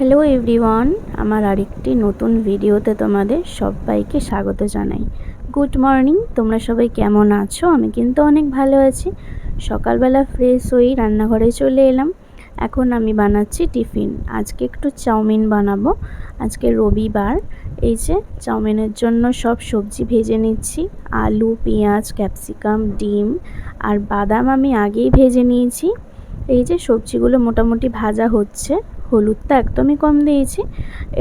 Hello everyone, আমার আরেকটি নতুন ভিডিওতে তোমাদের সবাইকে স্বাগত জানাই। গুড মর্নিং, তোমরা সবাই কেমন আছো? আমি কিন্তু অনেক ভালো আছি। সকালবেলা ফ্রেশ হয়েই রান্নাঘরে চলে এলাম। এখন আমি বানাচ্ছি টিফিন। আজকে একটু চাউমিন বানাবো। আজকে রবিবার। এই যে চাউমিনের জন্য সব সবজি ভেজে নিচ্ছি। আলু, পেঁয়াজ, ক্যাপসিকাম, ডিম আর বাদাম আমি আগেই ভেজে নিয়েছি। এই যে সবজিগুলো মোটামুটি ভাজা হচ্ছে। হলুদটা একদমই কম দিয়েছি।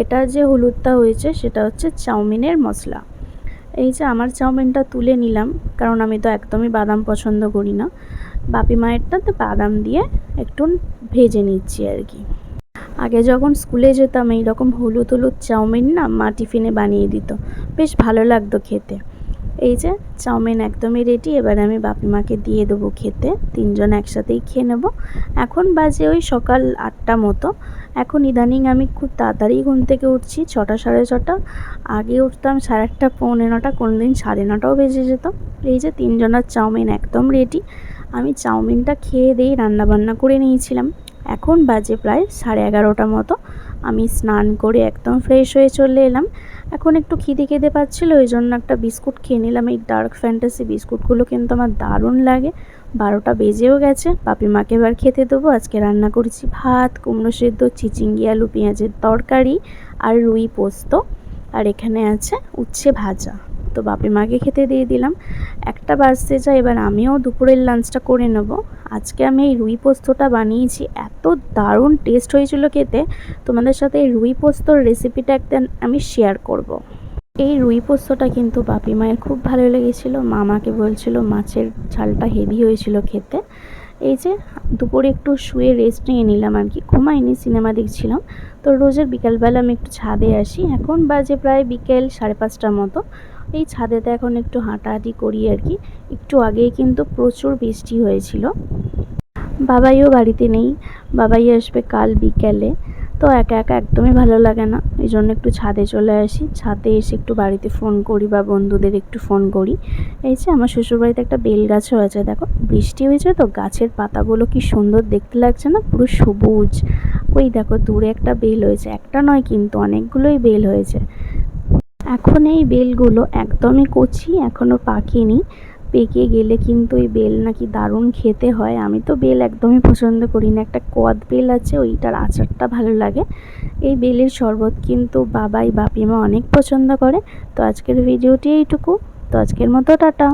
এটা যে হলুদটা হয়েছে সেটা হচ্ছে চাউমিনের মশলা। এই যে আমার চাউমিনটা তুলে নিলাম, কারণ আমি তো একদমই বাদাম পছন্দ করি না। বাপি মায়েরটাতে বাদাম দিয়ে একটু ভেজে নিচ্ছি আর কি। আগে যখন স্কুলে যেতাম এইরকম হলুদ হলুদ চাউমিন না মা টিফিনে বানিয়ে দিত, বেশ ভালো লাগতো খেতে। এই যে চাউমিন একদমই রেডি। এবার আমি বাপি মাকে দিয়ে দেবো খেতে। তিনজন একসাথেই খেয়ে নেব। এখন বাজে ওই সকাল 8টা মতো। এখন ইদানিং আমি খুব তাড়াতাড়ি ঘুম থেকে উঠছি, 6টা সাড়ে 6টা। আগে উঠতাম 8:30 পৌনে 9টা, কোনো দিন 9:30টাও বেজে যেত। এই যে তিনজনের চাউমিন একদম রেডি। আমি চাউমিনটা খেয়ে দিয়ে রান্নাবান্না করে নিয়েছিলাম। এখন বাজে প্রায় 11:30 মতো। আমি স্নান করে একদম ফ্রেশ হয়ে চলে এলাম। এখন একটু খিদে পাচ্ছিলো, ওই জন্য একটা বিস্কুট খেয়ে নিলাম। এই ডার্ক ফ্যান্টাসি বিস্কুটগুলো কিন্তু আমার দারুণ লাগে। 12টা বেজেও গেছে। বাপি মাকে এবার খেতে দেবো। আজকে রান্না করেছি ভাত, কুমড়ো সেদ্ধ, চিচিঙ্গি আলু পেঁয়াজের তরকারি আর রুই পোস্ত। আর এখানে আছে উচ্ছে ভাজা। তো বাপি মাকে খেতে দিয়ে দিলাম। 1টা বাজতে যায়, এবার আমিও দুপুরের লাঞ্চটা করে নেব। আজকে আমি এই রুই পোস্তটা বানিয়েছি, এত দারুণ টেস্ট হয়েছিল খেতে। তোমাদের সাথে এই রুই পোস্তর রেসিপিটা একদিন আমি শেয়ার করব। এই রুই পোস্তটা কিন্তু বাপি মায়ের খুব ভালো লেগেছিল। মামাকে বলছিল মাছের ঝালটা হেভি হয়েছিল খেতে। এই যে দুপুরে একটু শুয়ে রেস্ট নিয়ে নিলাম আর কি, ঘুমাইনি, সিনেমা দেখছিলাম। তো রোজের বিকালবেলা আমি একটু ছাদে আসি। এখন বাজে প্রায় বিকেল 5:30টার মতো। এই ছাদেতে এখন একটু হাঁটাহাঁটি করি আর কি। একটু আগেই কিন্তু প্রচুর বৃষ্টি হয়েছিল। বাবাইও বাড়িতে নেই, বাবাই আসবে কাল বিকেলে। তো একা একা একদমই ভালো লাগে না, এই জন্য একটু ছাদে চলে আসি। ছাদে এসে একটু বাড়িতে ফোন করি বা বন্ধুদের একটু ফোন করি। এই যে আমার শ্বশুরবাড়িতে একটা বেল গাছও আছে, দেখো বৃষ্টি হয়েছে তো গাছের পাতাগুলো কি সুন্দর দেখতে লাগছে না, পুরো সবুজ। ওই দেখো দূরে একটা বেল হয়েছে, একটা নয় কিন্তু অনেকগুলোই বেল হয়েছে। এখন এই বেলগুলো একদমই কচি, এখনও পাকেনি। পেকে গেলে কিন্তু এই বেল নাকি দারুণ খেতে হয়। আমি তো বেল একদমই পছন্দ করি না। একটা কদ বেল আছে, ওইটার আচারটা ভালো লাগে। এই বেলের শরবত কিন্তু বাবাই বাপিমা অনেক পছন্দ করে। তো আজকের ভিডিওটি এইটুকু। তো আজকের মতো টাটা।